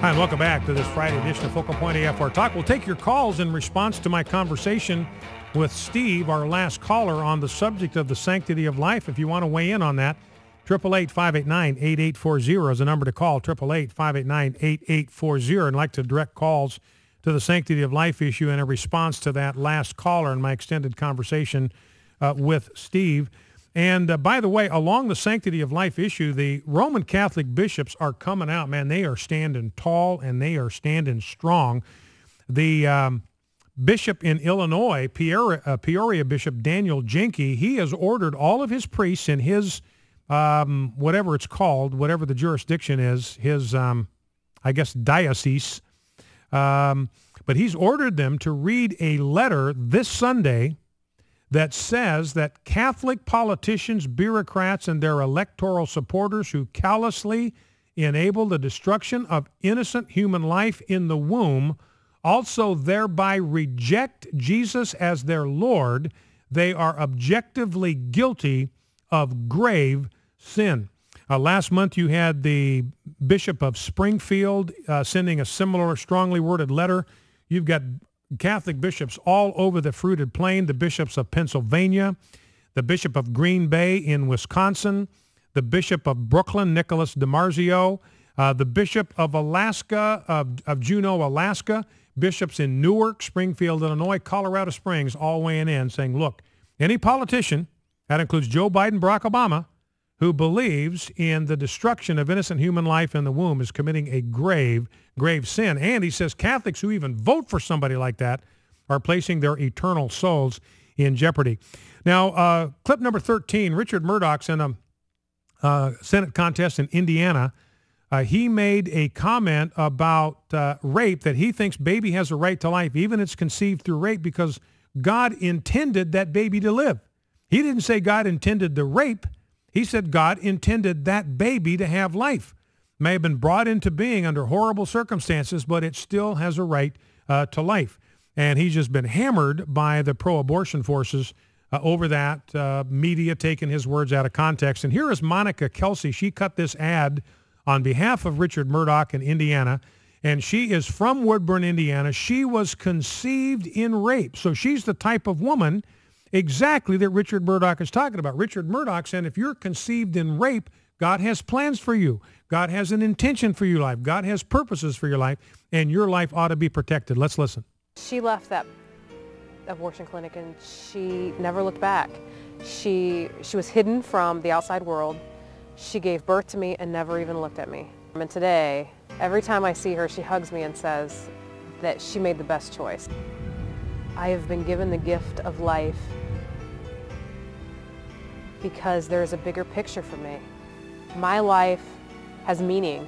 Hi, and welcome back to this Friday edition of Focal Point AFR Talk. We'll take your calls in response to my conversation with Steve, our last caller, on the subject of the sanctity of life. If you want to weigh in on that, 888-589-8840 is the number to call, 888-589-8840. And I'd like to direct calls to the sanctity of life issue in a response to that last caller in my extended conversation with Steve. And by the way, along the sanctity of life issue, the Roman Catholic bishops are coming out, man. They are standing tall and they are standing strong. The bishop in Illinois, Peoria Bishop Daniel Jenke, he has ordered all of his priests in his, whatever it's called, whatever the jurisdiction is, his, I guess, diocese. But he's ordered them to read a letter this Sunday that says that Catholic politicians, bureaucrats, and their electoral supporters who callously enable the destruction of innocent human life in the womb also thereby reject Jesus as their Lord. They are objectively guilty of grave sin. Last month you had the Bishop of Springfield sending a similar strongly worded letter. You've got Catholic bishops all over the fruited plain, the bishops of Pennsylvania, the Bishop of Green Bay in Wisconsin, the Bishop of Brooklyn, Nicholas DiMarzio, the Bishop of Alaska, of Juneau, Alaska, bishops in Newark, Springfield, Illinois, Colorado Springs, all weighing in saying, look, any politician, that includes Joe Biden, Barack Obama, who believes in the destruction of innocent human life in the womb is committing a grave sin. And he says Catholics who even vote for somebody like that are placing their eternal souls in jeopardy. Now, clip number 13, Richard Murdoch's in a Senate contest in Indiana. He made a comment about rape, that he thinks baby has a right to life, even if it's conceived through rape, because God intended that baby to live. He didn't say God intended the rape. He said God intended that baby to have life. May have been brought into being under horrible circumstances, but it still has a right to life. And he's just been hammered by the pro-abortion forces over that, media taking his words out of context. And here is Monica Kelsey. She cut this ad on behalf of Richard Murdoch in Indiana, and she is from Woodburn, Indiana. She was conceived in rape. So she's the type of woman exactly that Richard Murdoch is talking about. Richard Murdoch said, if you're conceived in rape, God has plans for you. God has an intention for your life. God has purposes for your life, and your life ought to be protected. Let's listen. She left that abortion clinic, and she never looked back. She was hidden from the outside world. She gave birth to me and never even looked at me. And today, every time I see her, she hugs me and says that she made the best choice. I have been given the gift of life because there is a bigger picture for me. My life has meaning.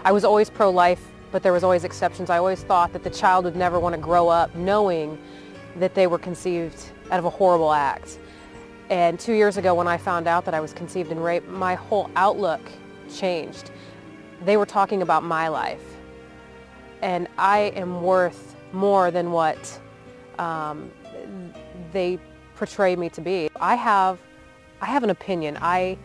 I was always pro-life, but there was always exceptions. I always thought that the child would never want to grow up knowing that they were conceived out of a horrible act. And 2 years ago, when I found out that I was conceived in rape, my whole outlook changed. They were talking about my life. And I am worth more than what they portray me to be. I have an opinion. I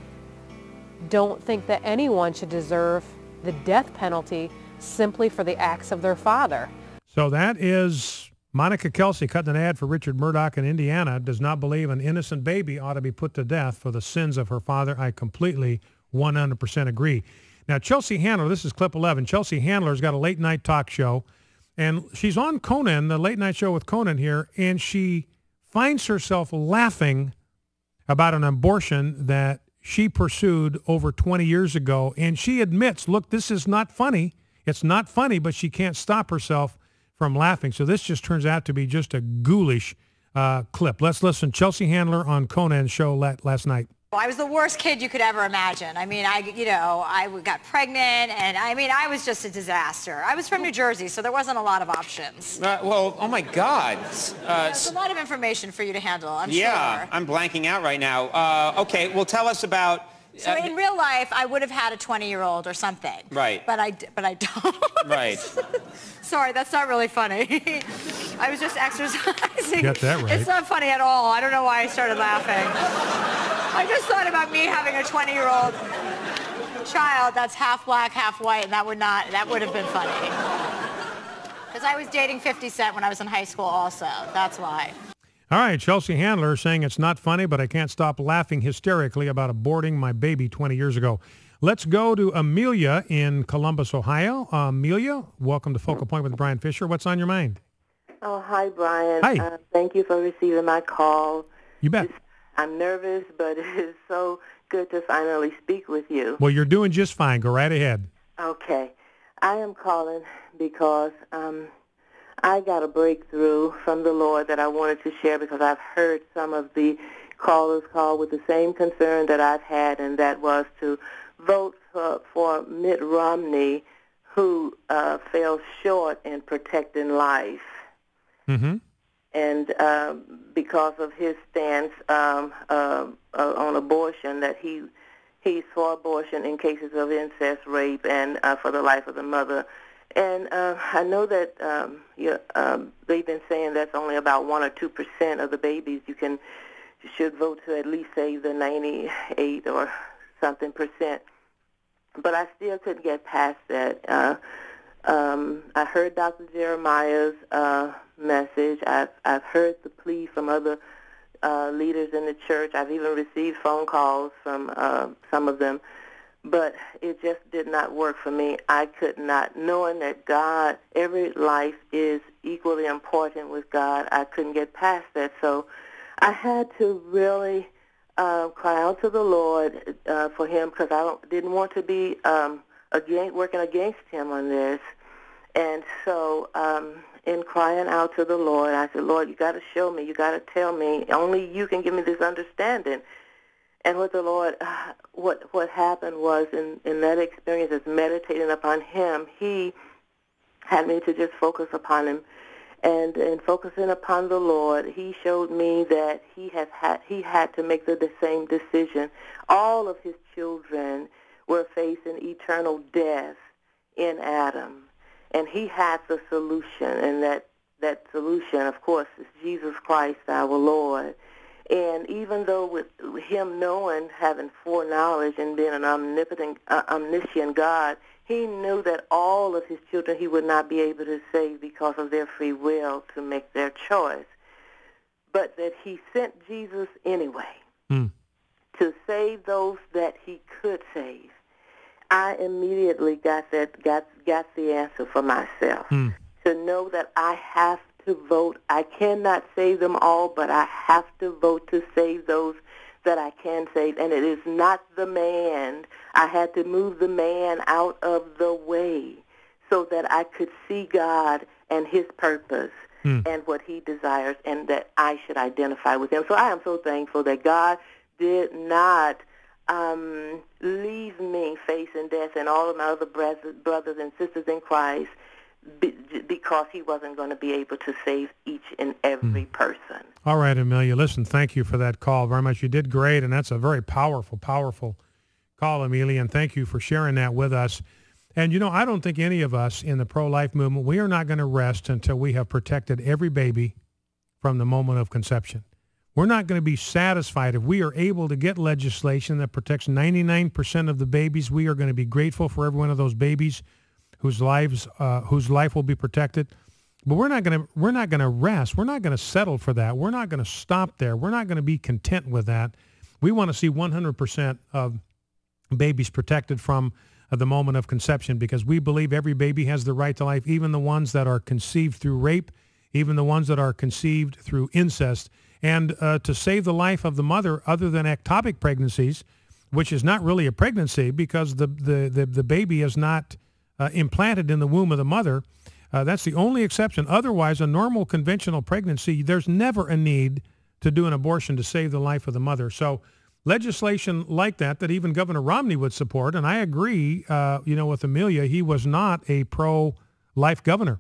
don't think that anyone should deserve the death penalty simply for the acts of their father. So that is Monica Kelsey cutting an ad for Richard Murdoch in Indiana. Does not believe an innocent baby ought to be put to death for the sins of her father. I completely 100% agree. Now, Chelsea Handler, this is clip 11. Chelsea Handler's got a late night talk show, and she's on Conan, the late night show with Conan here, and she finds herself laughing about an abortion that she pursued over 20 years ago. And she admits, look, this is not funny. It's not funny, but she can't stop herself from laughing. So this just turns out to be just a ghoulish clip. Let's listen. Chelsea Handler on Conan's show last night. I was the worst kid you could ever imagine. I mean, I got pregnant, and I mean, I was just a disaster. I was from New Jersey, so there wasn't a lot of options. Well, oh my God. There's a lot of information for you to handle, I'm sure. Yeah, I'm blanking out right now. Okay, well, tell us about... So in real life, I would have had a 20-year-old or something. Right. But I don't. Right. Sorry, that's not really funny. I was just exercising. Got that right. It's not funny at all. I don't know why I started laughing. I just thought about me having a 20-year-old child child that's half black, half white, and that would have been funny. Because I was dating 50 Cent when I was in high school also. That's why. All right, Chelsea Handler saying it's not funny, but I can't stop laughing hysterically about aborting my baby 20 years ago. Let's go to Amelia in Columbus, Ohio. Amelia, welcome to Focal Point with Brian Fisher. What's on your mind? Oh, hi, Brian. Hi. Thank you for receiving my call. You bet. I'm nervous, but it is so good to finally speak with you. Well, you're doing just fine. Go right ahead. Okay. I am calling because I got a breakthrough from the Lord that I wanted to share because I've heard some of the callers call with the same concern that I've had, and that was to vote for Mitt Romney, who fell short in protecting life. Mm-hmm. And because of his stance on abortion, that he's for abortion in cases of incest, rape, and for the life of the mother. And I know that they've been saying that's only about 1 or 2% of the babies you should vote to at least save the 98 or something percent. But I still couldn't get past that. I heard Dr. Jeremiah's message. I've heard the plea from other leaders in the church. I've even received phone calls from some of them. But it just did not work for me. I could not, knowing that God, every life is equally important with God, I couldn't get past that. So I had to really cry out to the Lord for him because I didn't want to be working against him on this. And so in crying out to the Lord, I said, Lord, you got to show me. You got to tell me. Only you can give me this understanding. And with the Lord, what happened was in that experience as meditating upon him, he had me to just focus upon him. And in focusing upon the Lord, he showed me that he had to make the same decision. All of his children were facing eternal death in Adam. And he had the solution, and that solution, of course, is Jesus Christ, our Lord. And even though with him knowing, having foreknowledge and being an omniscient God, he knew that all of his children he would not be able to save because of their free will to make their choice. But that he sent Jesus anyway to save those that he could save. I immediately got the answer for myself. To know that I have to vote. I cannot save them all, but I have to vote to save those that I can save. And it is not the man. I had to move the man out of the way so that I could see God and his purpose and what he desires, and that I should identify with him. So I am so thankful that God did not leave me facing death and all of my other brothers and sisters in Christ because he wasn't going to be able to save each and every person. All right, Amelia. Listen, thank you for that call very much. You did great, and that's a very powerful call, Amelia, and thank you for sharing that with us. And, you know, I don't think any of us in the pro-life movement, we are not going to rest until we have protected every baby from the moment of conception. We're not going to be satisfied if we are able to get legislation that protects 99% of the babies. We are going to be grateful for every one of those babies whose life will be protected. But we're not going to rest. We're not going to settle for that. We're not going to stop there. We're not going to be content with that. We want to see 100% of babies protected from the moment of conception, because we believe every baby has the right to life, even the ones that are conceived through rape, even the ones that are conceived through incest. And to save the life of the mother, other than ectopic pregnancies, which is not really a pregnancy because the baby is not implanted in the womb of the mother. That's the only exception. Otherwise, a normal conventional pregnancy, there's never a need to do an abortion to save the life of the mother. So legislation like that even Governor Romney would support, and I agree, with Amelia, he was not a pro-life governor.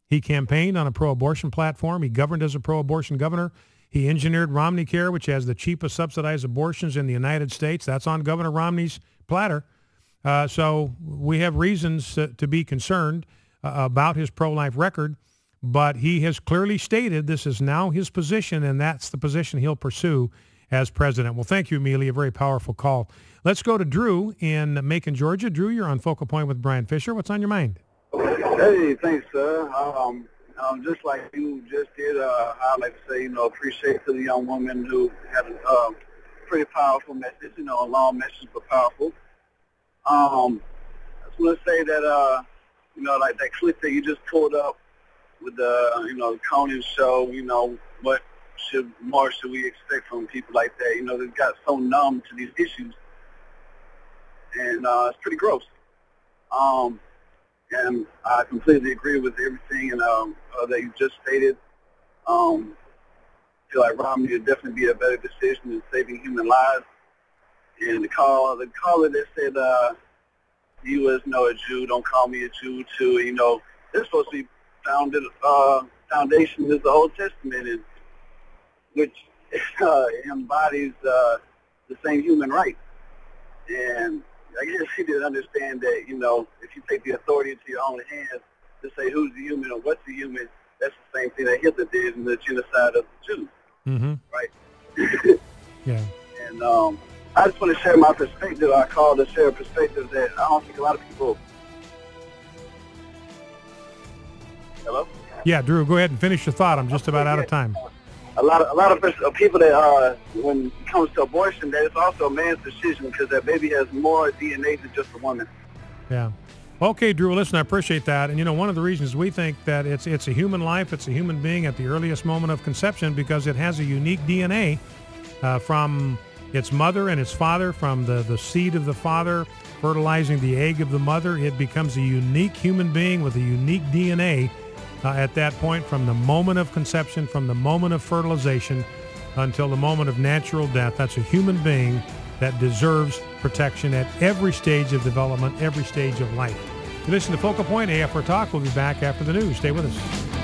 He campaigned on a pro-abortion platform. He governed as a pro-abortion governor. He engineered Romney Care, which has the cheapest subsidized abortions in the United States. That's on Governor Romney's platter. So we have reasons to be concerned about his pro-life record, but he has clearly stated this is now his position, and that's the position he'll pursue. as president. Well, thank you, Amelia. A very powerful call. Let's go to Drew in Macon, Georgia. Drew, you're on Focal Point with Brian Fisher. What's on your mind? Hey, thanks, sir. Just like you just did, I'd like to say, appreciate to the young woman who had a pretty powerful message, a long message but powerful. I just want to say that, like that clip that you just pulled up with the, the Conan show, what more should we expect from people like that? They got so numb to these issues, and it's pretty gross. And I completely agree with everything that you just stated. I feel like Romney would definitely be a better decision in saving human lives. And the caller that said, you as a Jew, don't call me a Jew too. They're supposed to be foundation is the Old Testament, and which embodies the same human rights. And I guess he didn't understand that, if you take the authority into your own hands to say who's the human or what's the human, that's the same thing that Hitler did in the genocide of the Jews, right? Yeah. And I just want to share my perspective. I call to share a perspective that I don't think a lot of people... Hello? Yeah, Drew, go ahead and finish your thought. I'm just about out of time. A lot of people that when it comes to abortion, that it's also a man's decision because that baby has more DNA than just a woman. Yeah. Okay, Drew, listen, I appreciate that. And, one of the reasons we think that it's a human life, it's a human being at the earliest moment of conception because it has a unique DNA from its mother and its father, from the seed of the father fertilizing the egg of the mother. It becomes a unique human being with a unique DNA at that point, from the moment of conception, from the moment of fertilization until the moment of natural death. That's a human being that deserves protection at every stage of development, every stage of life. You listen to Focal Point, AFR Talk. We'll be back after the news. Stay with us.